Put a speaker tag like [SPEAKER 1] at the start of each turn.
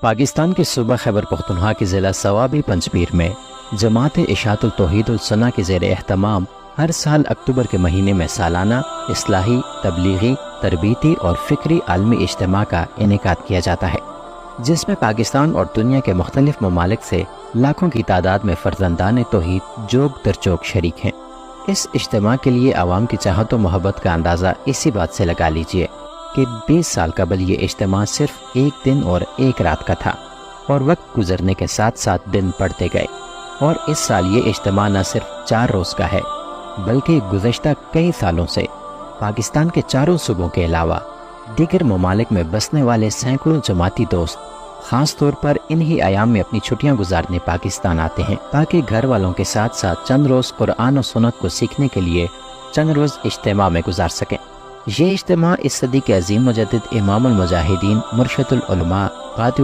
[SPEAKER 1] پاکستان کے صوبہ خیبر پختونخوا کے ضلع صوابی پنجپیر میں جماعت اشاعت التوحید السنہ کے زیر اہتمام ہر سال اکتوبر کے مہینے میں سالانہ اصلاحی، تبلیغی، تربیتی اور فکری عالمی اجتماع کا انعقاد کیا جاتا ہے، جس میں پاکستان اور دنیا کے مختلف ممالک سے لاکھوں کی تعداد میں فرزندان توحید جوگ در جوگ شریک ہیں۔ اس اجتماع کے لیے عوام کی چاہت و محبت کا اندازہ اسی بات سے لگا لیجئے کہ 20 سال قبل یہ اجتماع صرف ایک دن اور ایک رات کا تھا، اور وقت گزرنے کے ساتھ ساتھ دن بڑھتے گئے، اور اس سال یہ اجتماع نہ صرف 4 روز کا ہے بلکہ گزشتہ کئی سالوں سے پاکستان کے چاروں صوبوں کے علاوہ دیگر ممالک میں بسنے والے سینکڑوں جماعتی دوست خاص طور پر انہی ایام میں اپنی چھٹیاں گزارنے پاکستان آتے ہیں تاکہ گھر والوں کے ساتھ ساتھ چند روز قرآن و سنت کو سیکھنے کے لیے چند روز اجتماع میں گزار سکیں۔ یہ اجتماع اس صدی کے عظیم مجدد امام المجاہدین مرشد العلماء قاطع